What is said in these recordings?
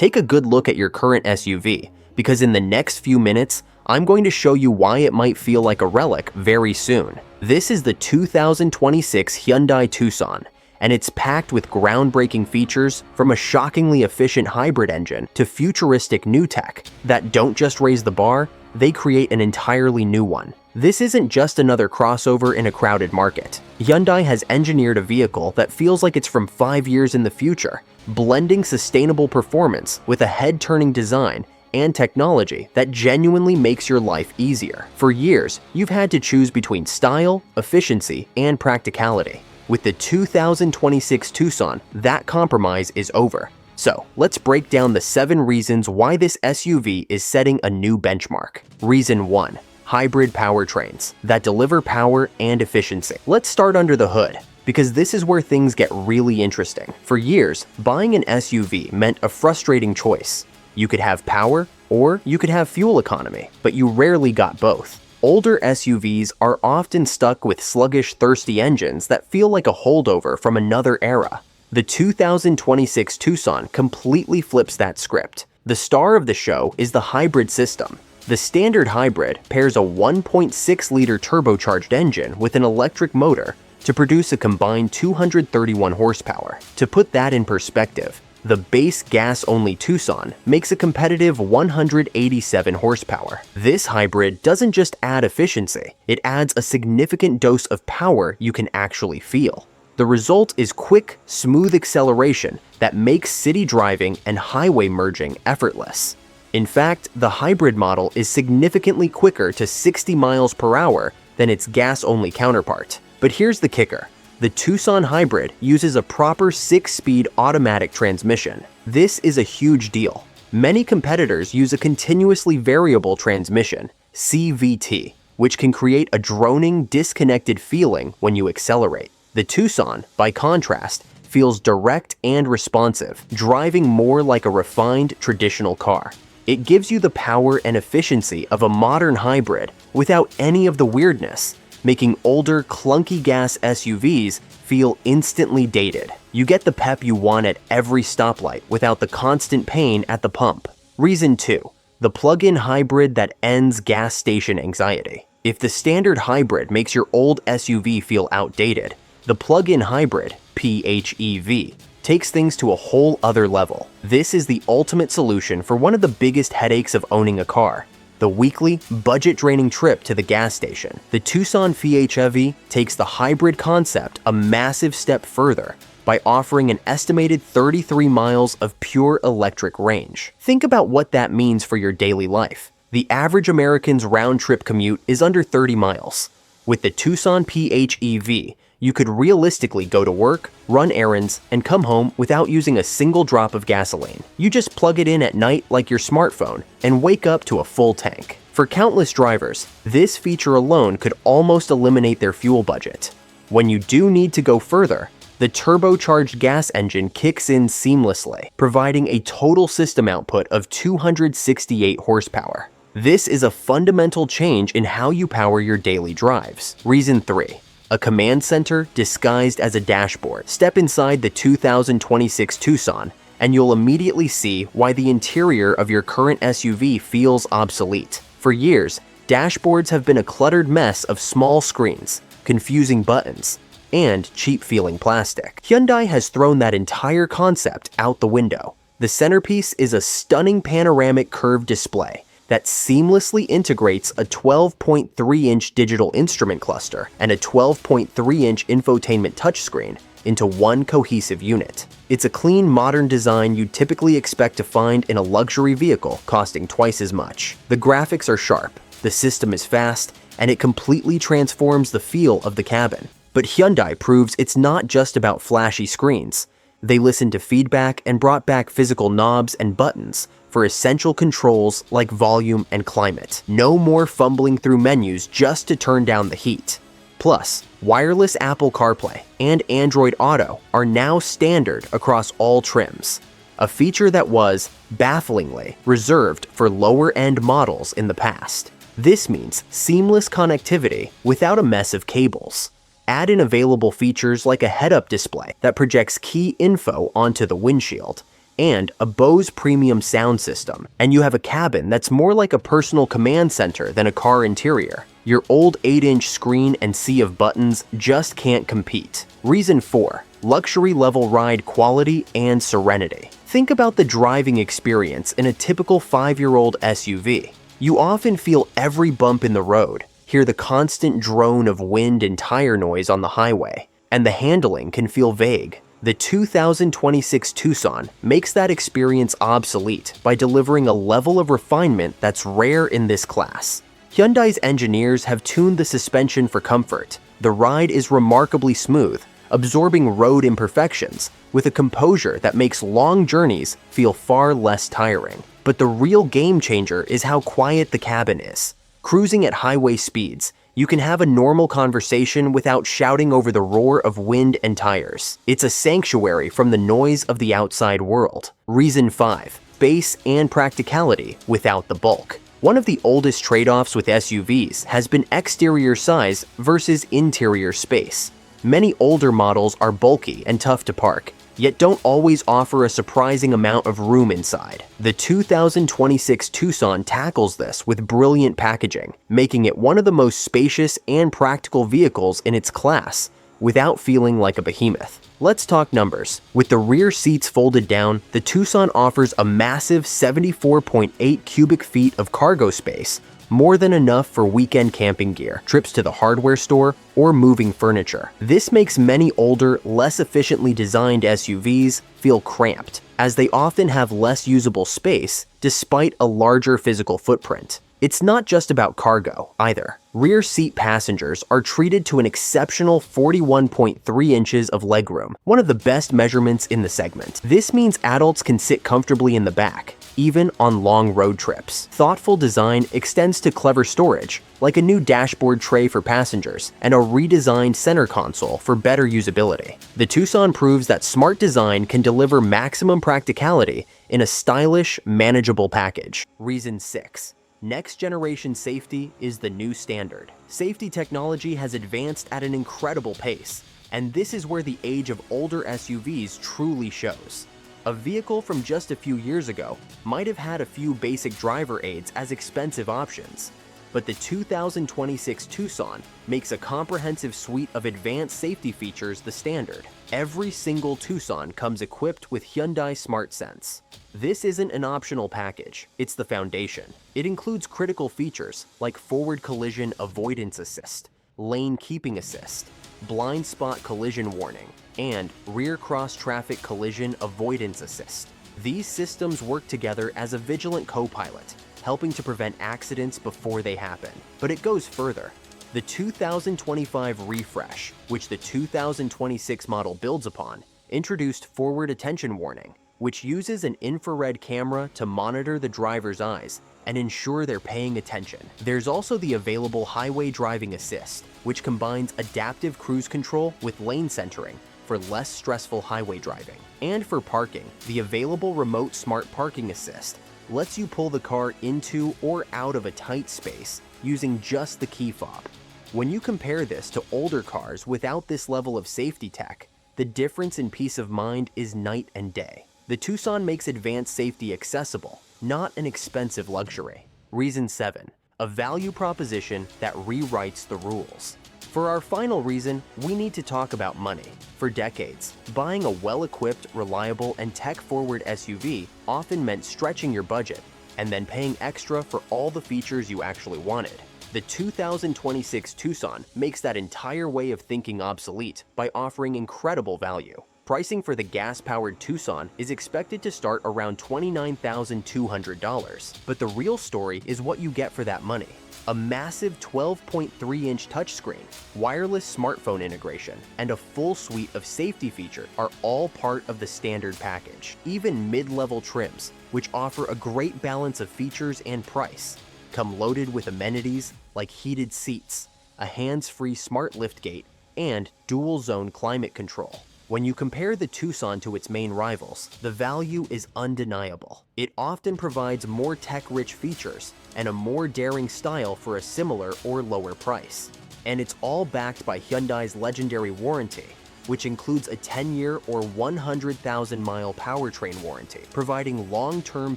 take a good look at your current SUV, because in the next few minutes, I'm going to show you why it might feel like a relic very soon. This is the 2026 Hyundai Tucson, and it's packed with groundbreaking features from a shockingly efficient hybrid engine to futuristic new tech that don't just raise the bar, they create an entirely new one. This isn't just another crossover in a crowded market. Hyundai has engineered a vehicle that feels like it's from 5 years in the future, blending sustainable performance with a head-turning design and technology that genuinely makes your life easier. For years, you've had to choose between style, efficiency, and practicality. With the 2026 Tucson, that compromise is over. So, let's break down the 7 reasons why this SUV is setting a new benchmark. Reason 1. Hybrid powertrains that deliver power and efficiency. Let's start under the hood, because this is where things get really interesting. For years, buying an SUV meant a frustrating choice. You could have power, or you could have fuel economy, but you rarely got both. Older SUVs are often stuck with sluggish, thirsty engines that feel like a holdover from another era. The 2026 Tucson completely flips that script. The star of the show is the hybrid system. The standard hybrid pairs a 1.6-liter turbocharged engine with an electric motor to produce a combined 231 horsepower. To put that in perspective, the base gas-only Tucson makes a competitive 187 horsepower. This hybrid doesn't just add efficiency, it adds a significant dose of power you can actually feel. The result is quick, smooth acceleration that makes city driving and highway merging effortless. In fact, the hybrid model is significantly quicker to 60 miles per hour than its gas-only counterpart. But here's the kicker. The Tucson Hybrid uses a proper 6-speed automatic transmission. This is a huge deal. Many competitors use a continuously variable transmission, CVT, which can create a droning, disconnected feeling when you accelerate. The Tucson, by contrast, feels direct and responsive, driving more like a refined, traditional car. It gives you the power and efficiency of a modern hybrid without any of the weirdness, making older, clunky gas SUVs feel instantly dated. You get the pep you want at every stoplight without the constant pain at the pump. Reason 2. The plug-in hybrid that ends gas station anxiety. If the standard hybrid makes your old SUV feel outdated, the plug-in hybrid, PHEV, takes things to a whole other level. This is the ultimate solution for one of the biggest headaches of owning a car: the weekly, budget-draining trip to the gas station. The Tucson PHEV takes the hybrid concept a massive step further by offering an estimated 33 miles of pure electric range. Think about what that means for your daily life. The average American's round-trip commute is under 30 miles. With the Tucson PHEV, you could realistically go to work, run errands, and come home without using a single drop of gasoline. You just plug it in at night like your smartphone and wake up to a full tank. For countless drivers, this feature alone could almost eliminate their fuel budget. When you do need to go further, the turbocharged gas engine kicks in seamlessly, providing a total system output of 268 horsepower. This is a fundamental change in how you power your daily drives. Reason 3. A command center disguised as a dashboard. Step inside the 2026 Tucson, and you'll immediately see why the interior of your current SUV feels obsolete. For years, dashboards have been a cluttered mess of small screens, confusing buttons, and cheap-feeling plastic. Hyundai has thrown that entire concept out the window. The centerpiece is a stunning panoramic curved display that seamlessly integrates a 12.3-inch digital instrument cluster and a 12.3-inch infotainment touchscreen into one cohesive unit. It's a clean, modern design you'd typically expect to find in a luxury vehicle costing twice as much. The graphics are sharp, the system is fast, and it completely transforms the feel of the cabin. But Hyundai proves it's not just about flashy screens. They listened to feedback and brought back physical knobs and buttons for essential controls like volume and climate. No more fumbling through menus just to turn down the heat. Plus, wireless Apple CarPlay and Android Auto are now standard across all trims, a feature that was, bafflingly, reserved for lower-end models in the past. This means seamless connectivity without a mess of cables. Add in available features like a head-up display that projects key info onto the windshield, and a Bose premium sound system, and you have a cabin that's more like a personal command center than a car interior. Your old 8-inch screen and sea of buttons just can't compete. Reason 4. Luxury level ride quality and serenity. Think about the driving experience in a typical 5-year-old SUV. You often feel every bump in the road, hear the constant drone of wind and tire noise on the highway, and the handling can feel vague. The 2026 Tucson makes that experience obsolete by delivering a level of refinement that's rare in this class. Hyundai's engineers have tuned the suspension for comfort. The ride is remarkably smooth, absorbing road imperfections with a composure that makes long journeys feel far less tiring. But the real game changer is how quiet the cabin is. Cruising at highway speeds, you can have a normal conversation without shouting over the roar of wind and tires. It's a sanctuary from the noise of the outside world. Reason 5. Space and practicality without the bulk. One of the oldest trade-offs with SUVs has been exterior size versus interior space. Many older models are bulky and tough to park, yet don't always offer a surprising amount of room inside. The 2026 Tucson tackles this with brilliant packaging, making it one of the most spacious and practical vehicles in its class, without feeling like a behemoth. Let's talk numbers. With the rear seats folded down, the Tucson offers a massive 74.8 cubic feet of cargo space, more than enough for weekend camping gear, trips to the hardware store, or moving furniture. This makes many older, less efficiently designed SUVs feel cramped, as they often have less usable space despite a larger physical footprint. It's not just about cargo, either. Rear seat passengers are treated to an exceptional 41.3 inches of legroom, one of the best measurements in the segment. This means adults can sit comfortably in the back, even on long road trips. Thoughtful design extends to clever storage, like a new dashboard tray for passengers and a redesigned center console for better usability. The Tucson proves that smart design can deliver maximum practicality in a stylish, manageable package. Reason 6. Next-generation safety is the new standard. Safety technology has advanced at an incredible pace, and this is where the age of older SUVs truly shows. A vehicle from just a few years ago might have had a few basic driver aids as expensive options, but the 2026 Tucson makes a comprehensive suite of advanced safety features the standard. Every single Tucson comes equipped with Hyundai SmartSense. This isn't an optional package, it's the foundation. It includes critical features like forward collision avoidance assist, lane keeping assist, blind spot collision warning, and rear cross traffic collision avoidance assist. These systems work together as a vigilant co-pilot, helping to prevent accidents before they happen. But it goes further. The 2025 refresh, which the 2026 model builds upon, introduced forward attention warning, which uses an infrared camera to monitor the driver's eyes and ensure they're paying attention. There's also the available highway driving assist, which combines adaptive cruise control with lane centering for less stressful highway driving. And for parking, the available remote smart parking assist lets you pull the car into or out of a tight space using just the key fob. When you compare this to older cars without this level of safety tech, the difference in peace of mind is night and day. The Tucson makes advanced safety accessible, not an expensive luxury. Reason 7. A value proposition that rewrites the rules. For our final reason, we need to talk about money. For decades, buying a well-equipped, reliable, and tech-forward SUV often meant stretching your budget and then paying extra for all the features you actually wanted. The 2026 Tucson makes that entire way of thinking obsolete by offering incredible value. Pricing for the gas-powered Tucson is expected to start around $29,200, but the real story is what you get for that money. A massive 12.3-inch touchscreen, wireless smartphone integration, and a full suite of safety features are all part of the standard package. Even mid-level trims, which offer a great balance of features and price, come loaded with amenities like heated seats, a hands-free smart liftgate, and dual-zone climate control. When you compare the Tucson to its main rivals, the value is undeniable. It often provides more tech-rich features and a more daring style for a similar or lower price. And it's all backed by Hyundai's legendary warranty, which includes a 10-year or 100,000-mile powertrain warranty, providing long-term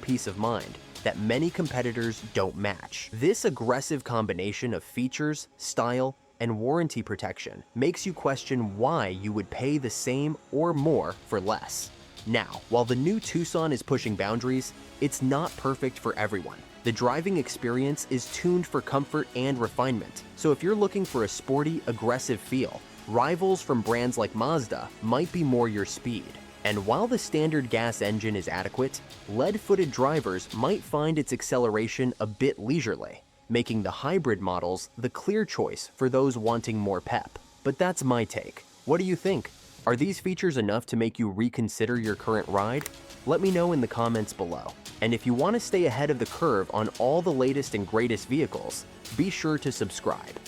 peace of mind that many competitors don't match. This aggressive combination of features, style, and warranty protection makes you question why you would pay the same or more for less. Now, while the new Tucson is pushing boundaries, it's not perfect for everyone. The driving experience is tuned for comfort and refinement, so if you're looking for a sporty, aggressive feel, rivals from brands like Mazda might be more your speed. And while the standard gas engine is adequate, lead-footed drivers might find its acceleration a bit leisurely, making the hybrid models the clear choice for those wanting more pep. But that's my take. What do you think? Are these features enough to make you reconsider your current ride? Let me know in the comments below. And if you want to stay ahead of the curve on all the latest and greatest vehicles, be sure to subscribe.